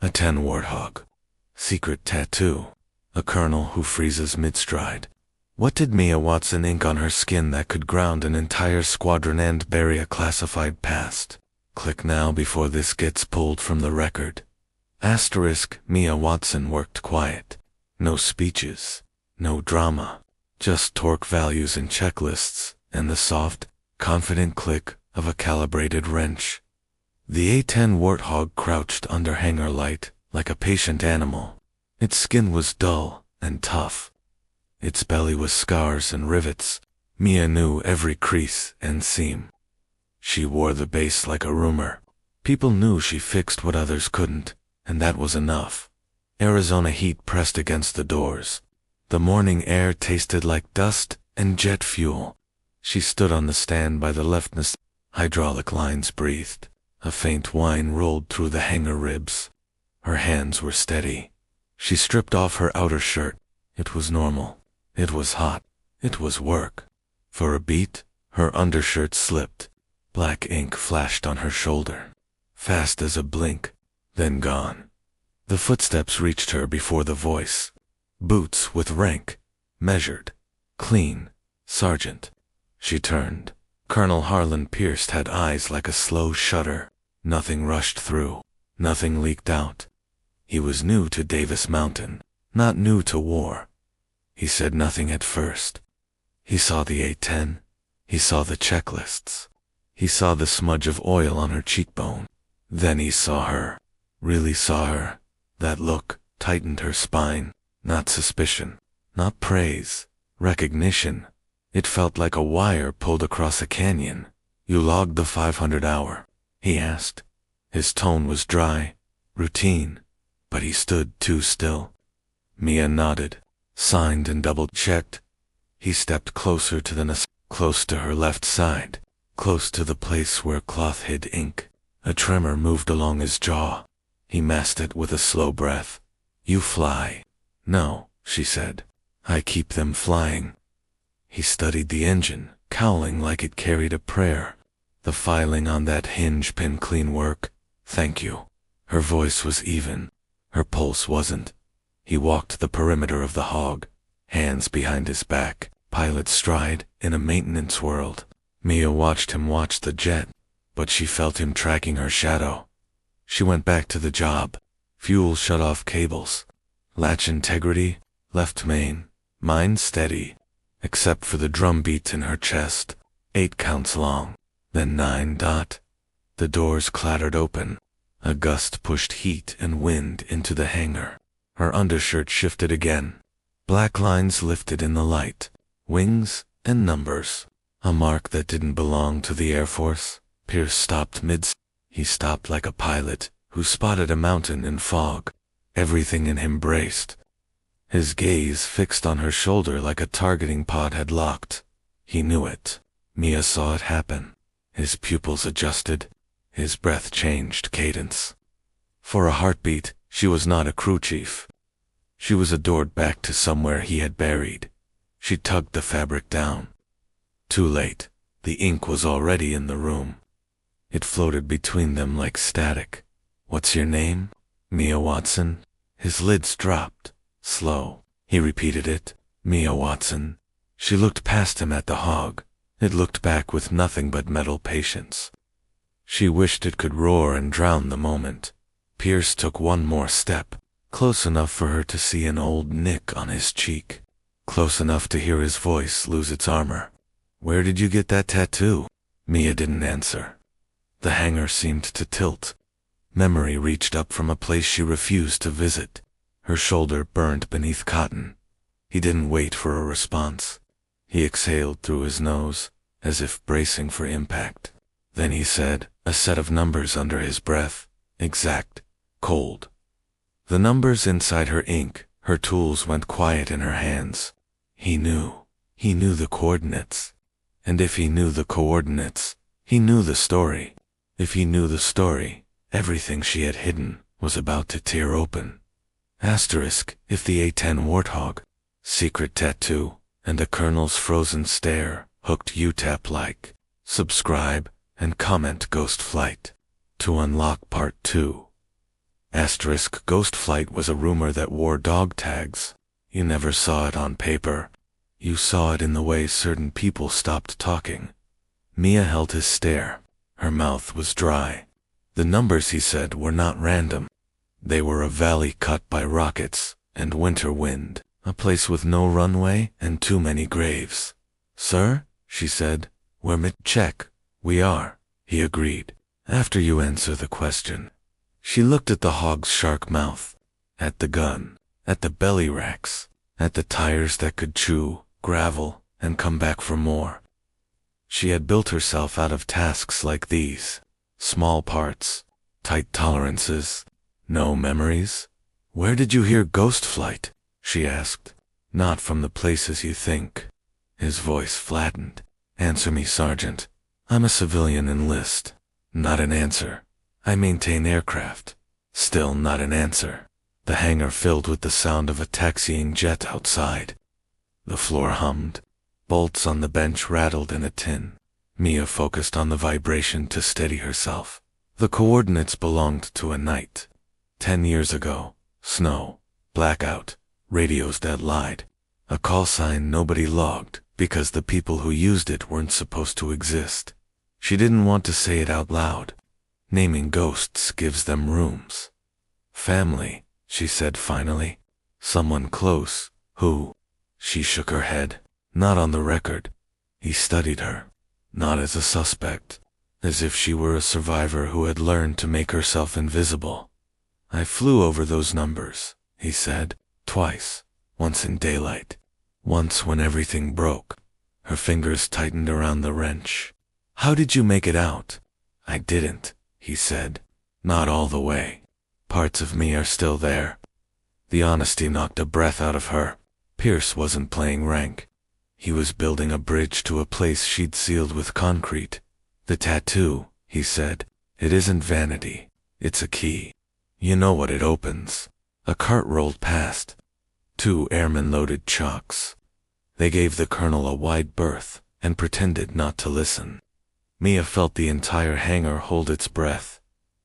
A-10 Warthog Secret tattoo. A colonel who freezes mid-stride. What did Mia Watson ink on her skin that could ground an entire squadron and bury a classified past? Click now before this gets pulled from the record. Asterisk, Mia Watson worked quiet. No speeches, no drama, just torque values and checklists, and the soft, confident click of a calibrated wrench. The A-10 Warthog crouched under hangar light, like a patient animal. Its skin was dull and tough. Its belly was scars and rivets. Mia knew every crease and seam. She wore the base like a rumor. People knew she fixed what others couldn't, and that was enough. Arizona heat pressed against the doors. The morning air tasted like dust and jet fuel. She stood on the stand by the leftness. Hydraulic lines breathed. A faint whine rolled through the hangar ribs. Her hands were steady. She stripped off her outer shirt. It was normal. It was hot. It was work. For a beat, her undershirt slipped. Black ink flashed on her shoulder. Fast as a blink, then gone. The footsteps reached her before the voice. Boots with rank. Measured. Clean. Sergeant. She turned. Colonel Harlan Pierce had eyes like a slow shutter. Nothing rushed through. Nothing leaked out. He was new to Davis Mountain, not new to war. He said nothing at first. He saw the A-10. He saw the checklists. He saw the smudge of oil on her cheekbone. Then he saw her. Really saw her. That look tightened her spine. Not suspicion. Not praise. Recognition. It felt like a wire pulled across a canyon. "You logged the 500-hour?" he asked. His tone was dry, routine, but he stood too still. Mia nodded, signed and double-checked. He stepped closer to the nest, close to her left side, close to the place where cloth hid ink. A tremor moved along his jaw. He masked it with a slow breath. "You fly." "No," she said. "I keep them flying." He studied the engine, cowling like it carried a prayer. The filing on that hinge pin, clean work. "Thank you." Her voice was even. Her pulse wasn't. He walked the perimeter of the hog, hands behind his back, pilot stride in a maintenance world. Mia watched him watch the jet, but she felt him tracking her shadow. She went back to the job. Fuel shut-off cables. Latch integrity, left main. Mind steady. Except for the drum beat in her chest, 8 counts long, then 9. The doors clattered open. A gust pushed heat and wind into the hangar. Her undershirt shifted again. Black lines lifted in the light. Wings and numbers. A mark that didn't belong to the Air Force. Pierce stopped mid. He stopped like a pilot who spotted a mountain in fog. Everything in him braced. His gaze fixed on her shoulder like a targeting pod had locked. He knew it. Mia saw it happen. His pupils adjusted. His breath changed cadence. For a heartbeat, she was not a crew chief. She was adored back to somewhere he had buried. She tugged the fabric down. Too late. The ink was already in the room. It floated between them like static. "What's your name?" "Mia Watson." His lids dropped. Slow. He repeated it. "Mia Watson." She looked past him at the hog. It looked back with nothing but metal patience. She wished it could roar and drown the moment. Pierce took one more step, close enough for her to see an old nick on his cheek, close enough to hear his voice lose its armor. "Where did you get that tattoo?" Mia didn't answer. The hangar seemed to tilt. Memory reached up from a place she refused to visit. Her shoulder burned beneath cotton. He didn't wait for a response. He exhaled through his nose, as if bracing for impact. Then he said, a set of numbers under his breath, exact, cold. The numbers inside her ink. Her tools went quiet in her hands. He knew. He knew the coordinates. And if he knew the coordinates, he knew the story. If he knew the story, everything she had hidden was about to tear open. Asterisk, if the A-10 Warthog, secret tattoo, and a colonel's frozen stare hooked UTAP like. Subscribe and comment Ghost Flight to unlock part 2. Asterisk ghost flight was a rumor that wore dog tags. You never saw it on paper. You saw it in the way certain people stopped talking. Mia held his stare. Her mouth was dry. The numbers, he said, were not random. They were a valley cut by rockets and winter wind, a place with no runway and too many graves. Sir, she said, we're mid-check. We are, he agreed. After you answer the question. She looked at the hog's shark mouth, at the gun, at the belly racks, at the tires that could chew gravel and come back for more. She had built herself out of tasks like these. Small parts, tight tolerances, no memories. Where did you hear ghost flight? She asked. Not from the places you think. His voice flattened. Answer me, Sergeant. I'm a civilian enlist. Not an answer. I maintain aircraft. Still not an answer. The hangar filled with the sound of a taxiing jet outside. The floor hummed. Bolts on the bench rattled in a tin. Mia focused on the vibration to steady herself. The coordinates belonged to a night. 10 years ago. Snow. Blackout. Radios that lied. A call sign nobody logged because the people who used it weren't supposed to exist. She didn't want to say it out loud. Naming ghosts gives them rooms. Family, she said finally. Someone close. Who? She shook her head. Not on the record. He studied her. Not as a suspect. As if she were a survivor who had learned to make herself invisible. I flew over those numbers, he said. Twice. Once in daylight. Once when everything broke. Her fingers tightened around the wrench. How did you make it out? I didn't, he said. Not all the way. Parts of me are still there. The honesty knocked a breath out of her. Pierce wasn't playing rank. He was building a bridge to a place she'd sealed with concrete. The tattoo, he said. It isn't vanity. It's a key. You know what it opens. A cart rolled past. 2 airmen loaded chocks. They gave the colonel a wide berth and pretended not to listen. Mia felt the entire hangar hold its breath.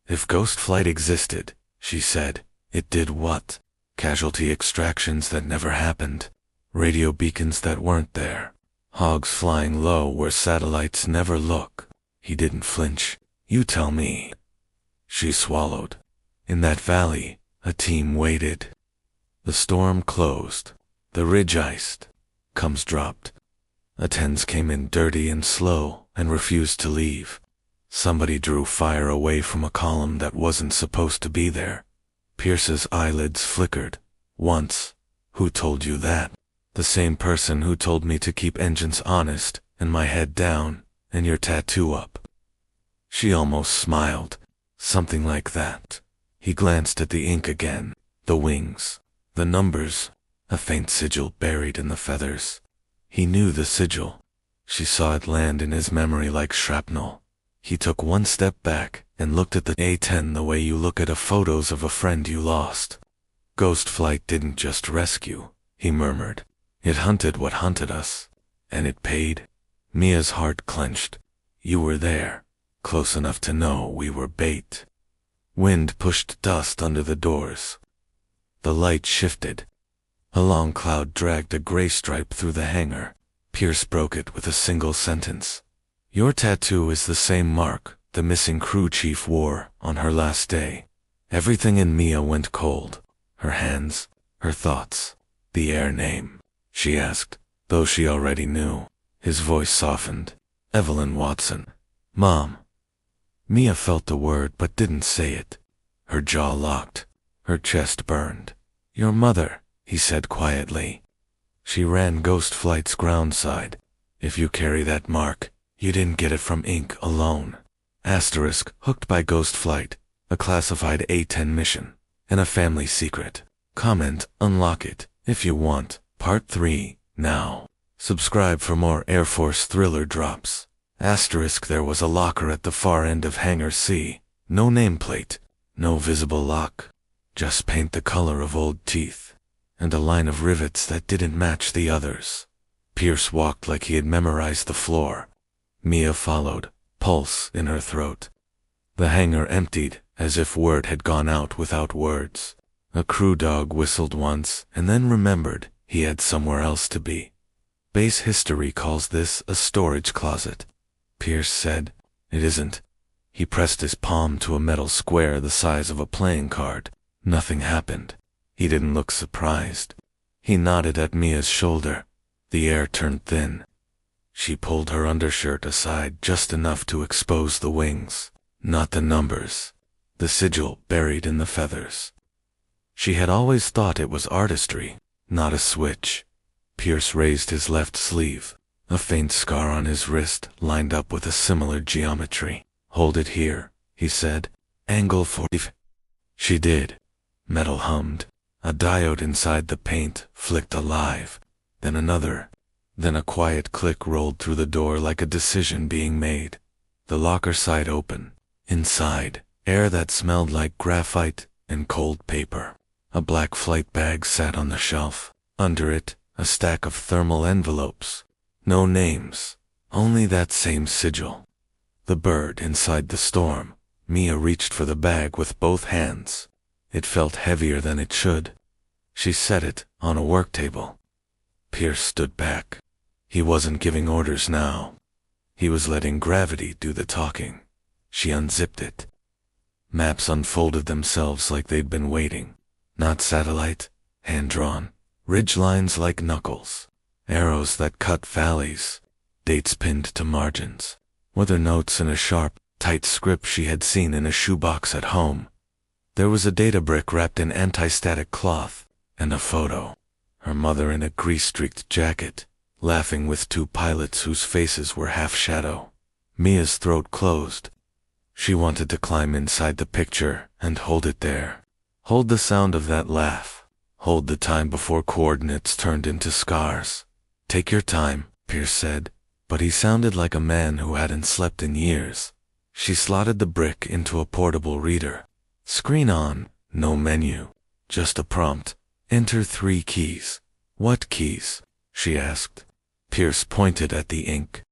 If ghost flight existed, she said, it did what? Casualty extractions that never happened. Radio beacons that weren't there. Hogs flying low where satellites never look. He didn't flinch. You tell me. She swallowed. In that valley, a team waited. The storm closed. The ridge iced. Comes dropped. A-10s came in dirty and slow and refused to leave. Somebody drew fire away from a column that wasn't supposed to be there. Pierce's eyelids flickered. Once. Who told you that? The same person who told me to keep engines honest and my head down and your tattoo up. She almost smiled. Something like that. He glanced at the ink again. The wings. The numbers. A faint sigil buried in the feathers. He knew the sigil. She saw it land in his memory like shrapnel. He took one step back and looked at the A-10 the way you look at photos of a friend you lost. Ghost flight didn't just rescue, he murmured. It hunted what hunted us. And it paid. Mia's heart clenched. You were there, close enough to know we were bait. Wind pushed dust under the doors. The light shifted. A long cloud dragged a gray stripe through the hangar. Pierce broke it with a single sentence. Your tattoo is the same mark the missing crew chief wore on her last day. Everything in Mia went cold. Her hands, her thoughts. The air name, she asked, though she already knew. His voice softened. Evelyn Watson. Mom. Mia felt the word but didn't say it. Her jaw locked. Her chest burned. Your mother, he said quietly. She ran Ghost Flight's ground side. If you carry that mark, you didn't get it from ink alone. Asterisk, hooked by Ghost Flight, a classified A-10 mission, and a family secret. Comment, unlock it, if you want. Part 3, now. Subscribe for more Air Force thriller drops. Asterisk, there was a locker at the far end of Hangar C. No nameplate, no visible lock. Just paint the color of old teeth. And a line of rivets that didn't match the others. Pierce walked like he had memorized the floor. Mia followed, pulse in her throat. The hangar emptied, as if word had gone out without words. A crew dog whistled once and then remembered he had somewhere else to be. Base history calls this a storage closet, Pierce said. It isn't. He pressed his palm to a metal square the size of a playing card. Nothing happened. He didn't look surprised. He nodded at Mia's shoulder. The air turned thin. She pulled her undershirt aside just enough to expose the wings, not the numbers, the sigil buried in the feathers. She had always thought it was artistry, not a switch. Pierce raised his left sleeve. A faint scar on his wrist lined up with a similar geometry. Hold it here, he said. Angle 40. She did. Metal hummed. A diode inside the paint flicked alive. Then another. Then a quiet click rolled through the door like a decision being made. The locker side open. Inside, air that smelled like graphite and cold paper. A black flight bag sat on the shelf. Under it, a stack of thermal envelopes. No names, only that same sigil. The bird inside the storm. Mia reached for the bag with both hands. It felt heavier than it should. She set it on a work table. Pierce stood back. He wasn't giving orders now. He was letting gravity do the talking. She unzipped it. Maps unfolded themselves like they'd been waiting. Not satellite, hand-drawn. Ridgelines like knuckles. Arrows that cut valleys. Dates pinned to margins. Weather notes in a sharp, tight script she had seen in a shoebox at home. There was a data brick wrapped in anti-static cloth, and a photo. Her mother in a grease-streaked jacket, laughing with two pilots whose faces were half-shadow. Mia's throat closed. She wanted to climb inside the picture and hold it there. Hold the sound of that laugh. Hold the time before coordinates turned into scars. Take your time, Pierce said, but he sounded like a man who hadn't slept in years. She slotted the brick into a portable reader. Screen on, no menu, just a prompt. Enter 3 keys. What keys? She asked. Pierce pointed at the ink.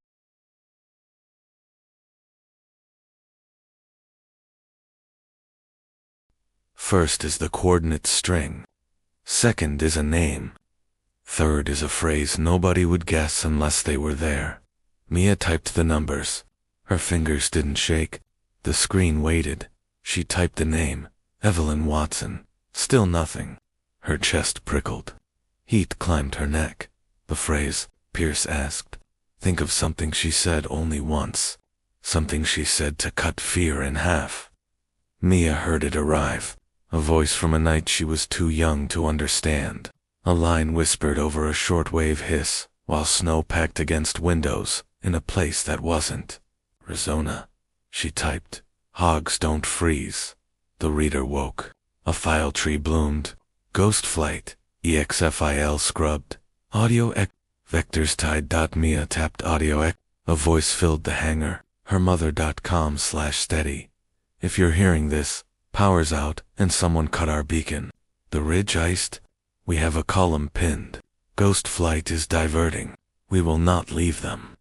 First is the coordinate string. Second is a name. Third is a phrase nobody would guess unless they were there. Mia typed the numbers. Her fingers didn't shake. The screen waited. She typed the name, Evelyn Watson. Still nothing. Her chest prickled. Heat climbed her neck. The phrase, Pierce asked. Think of something she said only once. Something she said to cut fear in half. Mia heard it arrive. A voice from a night she was too young to understand. A line whispered over a shortwave hiss, while snow packed against windows, in a place that wasn't. Arizona. She typed. Hogs don't freeze. The reader woke. A file tree bloomed. Ghost flight. EXFIL scrubbed. Audio vectors tied. Mia tapped audio A voice filled the hangar. hermother.com/steady. If you're hearing this, power's out and someone cut our beacon. The ridge iced. We have a column pinned. Ghost flight is diverting. We will not leave them.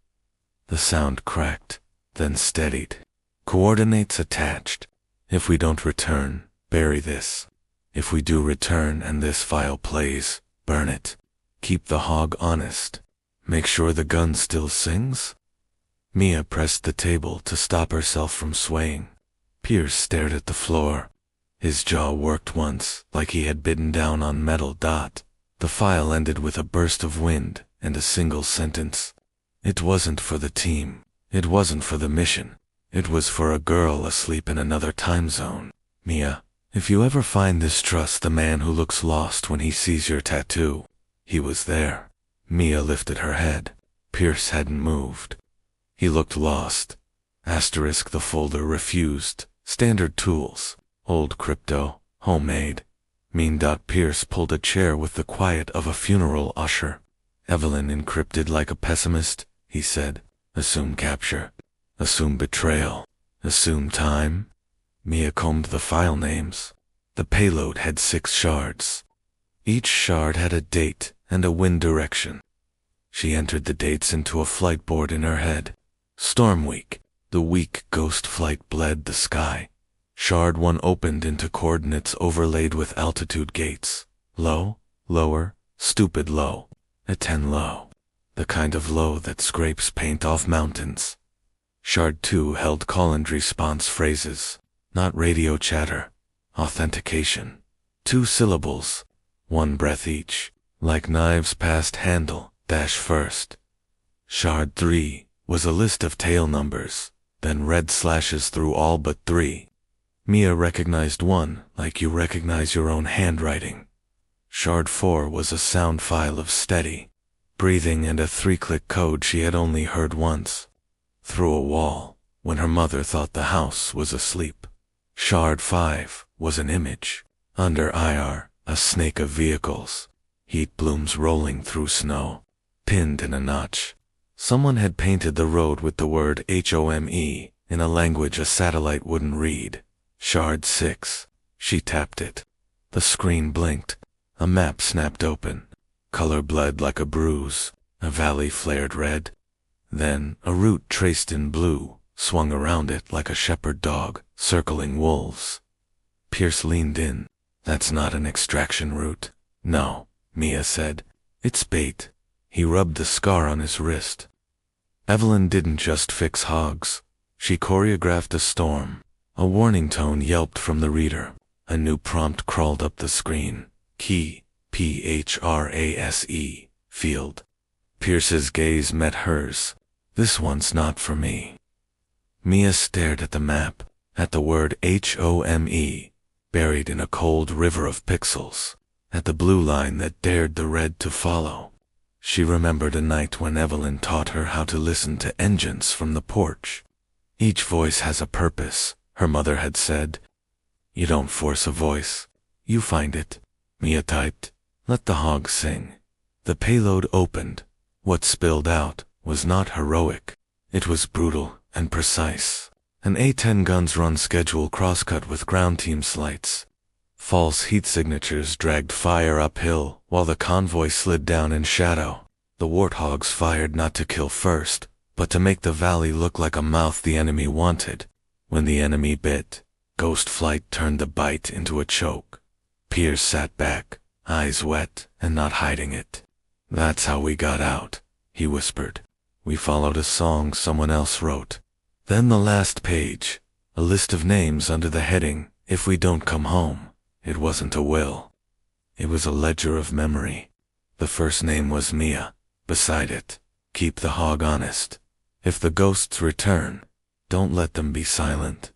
The sound cracked, then steadied. Coordinates attached. If we don't return, bury this. If we do return and this file plays, burn it. Keep the hog honest. Make sure the gun still sings? Mia pressed the table to stop herself from swaying. Pierce stared at the floor. His jaw worked once, like he had bitten down on metal. The file ended with a burst of wind and a single sentence. It wasn't for the team. It wasn't for the mission. It was for a girl asleep in another time zone. Mia, if you ever find this, trust the man who looks lost when he sees your tattoo. He was there. Mia lifted her head. Pierce hadn't moved. He looked lost. Asterisk the folder refused. Standard tools. Old crypto. Homemade. Mean. Pierce pulled a chair with the quiet of a funeral usher. Evelyn encrypted like a pessimist, he said. Assume capture. Assume betrayal. Assume time. Mia combed the file names. The payload had 6 shards. Each shard had a date and a wind direction. She entered the dates into a flight board in her head. Storm week. The week ghost flight bled the sky. Shard 1 opened into coordinates overlaid with altitude gates. Low, lower, stupid low. A-10 low. The kind of low that scrapes paint off mountains. Shard 2 held call and response phrases. Not radio chatter. Authentication. 2 syllables. 1 breath each. Like knives past handle, dash first. Shard 3 was a list of tail numbers, then red slashes through all but 3. Mia recognized 1 like you recognize your own handwriting. Shard 4 was a sound file of steady breathing and a 3-click code she had only heard once. Through a wall, when her mother thought the house was asleep. Shard 5 was an image. Under IR, a snake of vehicles. Heat blooms rolling through snow. Pinned in a notch. Someone had painted the road with the word HOME in a language a satellite wouldn't read. Shard 6. She tapped it. The screen blinked. A map snapped open. Color bled like a bruise. A valley flared red. Then, a route traced in blue swung around it like a shepherd dog circling wolves. Pierce leaned in. That's not an extraction route. No, Mia said. It's bait. He rubbed the scar on his wrist. Evelyn didn't just fix hogs. She choreographed a storm. A warning tone yelped from the reader. A new prompt crawled up the screen. Key, PHRASE, field. Pierce's gaze met hers. This one's not for me. Mia stared at the map, at the word HOME, buried in a cold river of pixels, at the blue line that dared the red to follow. She remembered a night when Evelyn taught her how to listen to engines from the porch. Each voice has a purpose, her mother had said. You don't force a voice. You find it. Mia typed. Let the hog sing. The payload opened. What spilled out was not heroic. It was brutal and precise. An A-10 guns run schedule crosscut with ground team slights. False heat signatures dragged fire uphill while the convoy slid down in shadow. The Warthogs fired not to kill first, but to make the valley look like a mouth the enemy wanted. When the enemy bit, Ghost Flight turned the bite into a choke. Pierce sat back, eyes wet and not hiding it. That's how we got out, he whispered. We followed a song someone else wrote. Then the last page, a list of names under the heading, If We Don't Come Home. It wasn't a will. It was a ledger of memory. The first name was Mia. Beside it, keep the hog honest. If the ghosts return, don't let them be silent.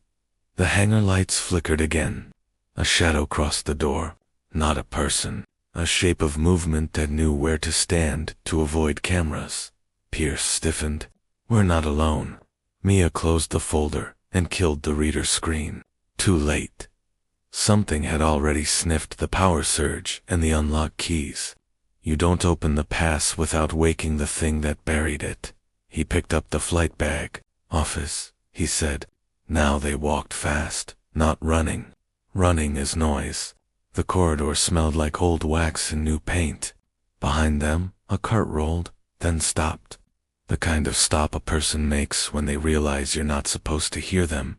The hangar lights flickered again. A shadow crossed the door. Not a person. A shape of movement that knew where to stand to avoid cameras. Pierce stiffened. We're not alone. Mia closed the folder and killed the reader's screen. Too late. Something had already sniffed the power surge and the unlock keys. You don't open the pass without waking the thing that buried it. He picked up the flight bag. Office, he said. Now they walked fast, not running. Running is noise. The corridor smelled like old wax and new paint. Behind them, a cart rolled, then stopped. The kind of stop a person makes when they realize you're not supposed to hear them.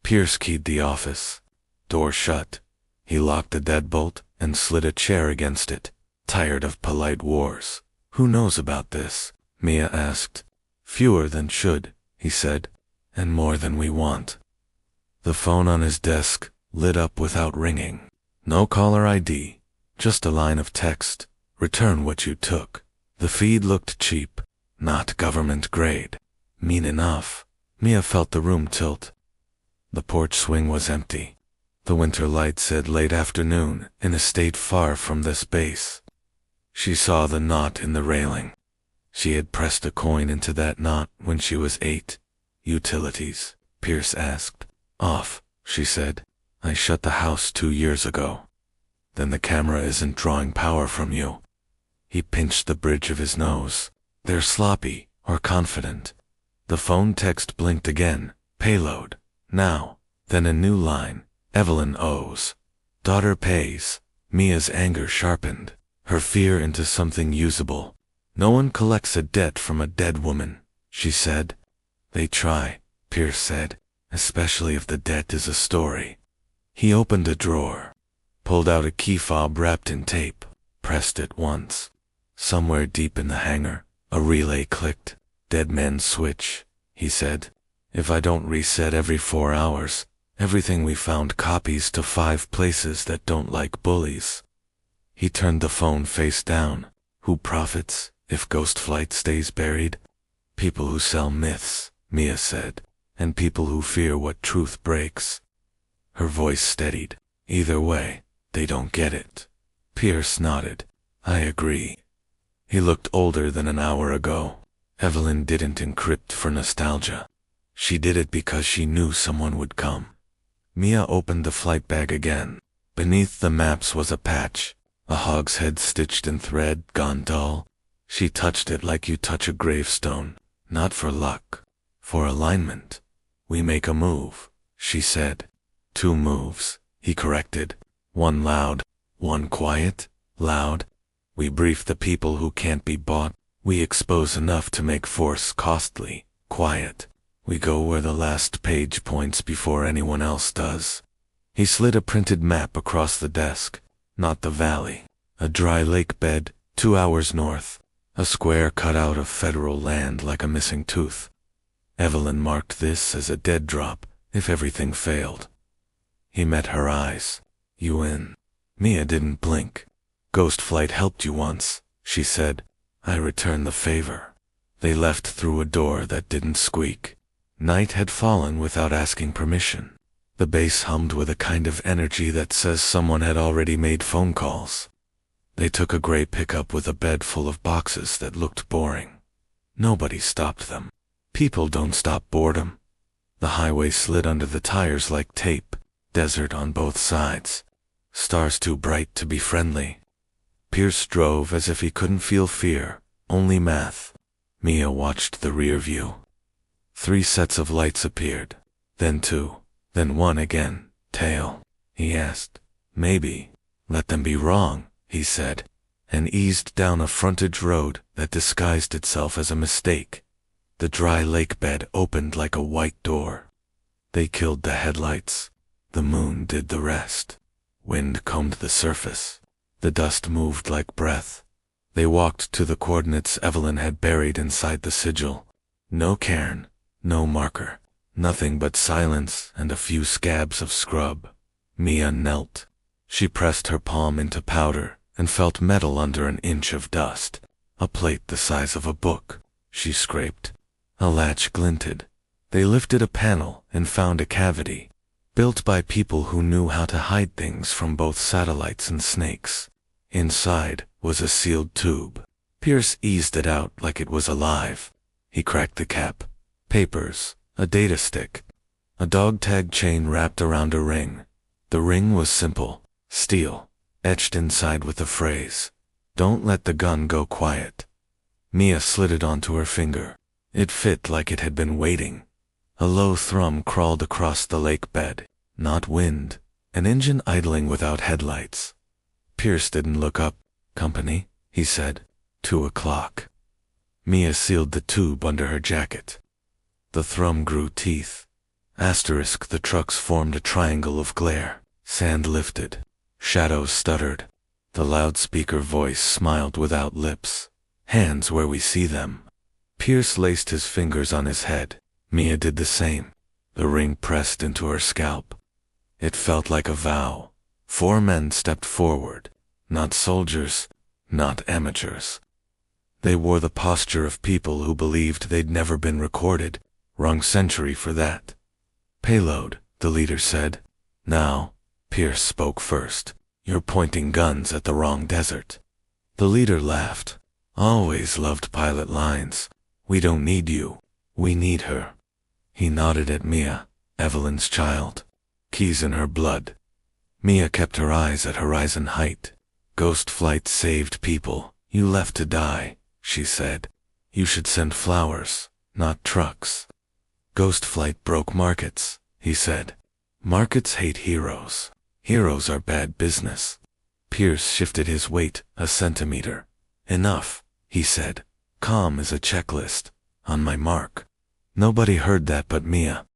Pierce keyed the office. Door shut. He locked the deadbolt and slid a chair against it. Tired of polite wars. Who knows about this? Mia asked. Fewer than should, he said, and more than we want. The phone on his desk lit up without ringing. No caller ID, just a line of text. Return what you took. The feed looked cheap, not government grade. Mean enough. Mia felt the room tilt. The porch swing was empty. The winter light said late afternoon in a state far from this base. She saw the knot in the railing. She had pressed a coin into that knot when she was 8. Utilities, Pierce asked. Off, she said. I shut the house 2 years ago. Then the camera isn't drawing power from you. He pinched the bridge of his nose. They're sloppy or confident. The phone text blinked again. Payload. Now. Then a new line. Evelyn owes. Daughter pays. Mia's anger sharpened. Her fear into something usable. No one collects a debt from a dead woman, she said. They try, Pierce said, especially if the debt is a story. He opened a drawer, pulled out a key fob wrapped in tape, pressed it once. Somewhere deep in the hangar, a relay clicked. Dead man's switch, he said. If I don't reset every 4 hours, everything we found copies to 5 places that don't like bullies. He turned the phone face down. Who profits if ghost flight stays buried? People who sell myths, Mia said, and people who fear what truth breaks. Her voice steadied. Either way, they don't get it. Pierce nodded. I agree. He looked older than an hour ago. Evelyn didn't encrypt for nostalgia. She did it because she knew someone would come. Mia opened the flight bag again. Beneath the maps was a patch, a hogshead stitched in thread, gone dull. She touched it like you touch a gravestone, not for luck, for alignment. We make a move, she said. 2 moves, he corrected. 1 loud, 1 quiet. Loud. We brief the people who can't be bought. We expose enough to make force costly. Quiet. We go where the last page points before anyone else does. He slid a printed map across the desk. Not the valley. A dry lake bed, 2 hours north. A square cut out of federal land like a missing tooth. Evelyn marked this as a dead drop, if everything failed. He met her eyes. You in? Mia didn't blink. Ghost flight helped you once, she said. I return the favor. They left through a door that didn't squeak. Night had fallen without asking permission. The base hummed with a kind of energy that says someone had already made phone calls. They took a gray pickup with a bed full of boxes that looked boring. Nobody stopped them. People don't stop boredom. The highway slid under the tires like tape, desert on both sides. Stars too bright to be friendly. Pierce drove as if he couldn't feel fear, only math. Mia watched the rear view. 3 sets of lights appeared, then 2, then 1 again. Tail, he asked. Maybe. Let them be wrong, he said, and eased down a frontage road that disguised itself as a mistake. The dry lake bed opened like a white door. They killed the headlights. The moon did the rest. Wind combed the surface. The dust moved like breath. They walked to the coordinates Evelyn had buried inside the sigil. No cairn, no marker, nothing but silence and a few scabs of scrub. Mia knelt. She pressed her palm into powder and felt metal under an inch of dust. A plate the size of a book. She scraped. A latch glinted. They lifted a panel and found a cavity, built by people who knew how to hide things from both satellites and snakes. Inside was a sealed tube. Pierce eased it out like it was alive. He cracked the cap. Papers, a data stick, a dog tag chain wrapped around a ring. The ring was simple, steel, etched inside with the phrase, "Don't let the gun go quiet." Mia slid it onto her finger. It fit like it had been waiting. A low thrum crawled across the lake bed. Not wind, an engine idling without headlights. Pierce didn't look up. Company, he said. 2 o'clock. Mia sealed the tube under her jacket. The thrum grew teeth. Asterisk, the trucks formed a triangle of glare. Sand lifted. Shadows stuttered. The loudspeaker voice smiled without lips. Hands where we see them. Pierce laced his fingers on his head. Mia did the same. The ring pressed into her scalp. It felt like a vow. 4 men stepped forward. Not soldiers, not amateurs. They wore the posture of people who believed they'd never been recorded. Wrong century for that. Payload, the leader said. Now, Pierce spoke first. You're pointing guns at the wrong desert. The leader laughed. Always loved pilot lines. We don't need you. We need her. He nodded at Mia, Evelyn's child. Keys in her blood. Mia kept her eyes at horizon height. Ghost flight saved people. You left to die, she said. You should send flowers, not trucks. Ghost flight broke markets, he said. Markets hate heroes. Heroes are bad business. Pierce shifted his weight a centimeter. Enough, he said. Calm is a checklist. On my mark. Nobody heard that but Mia.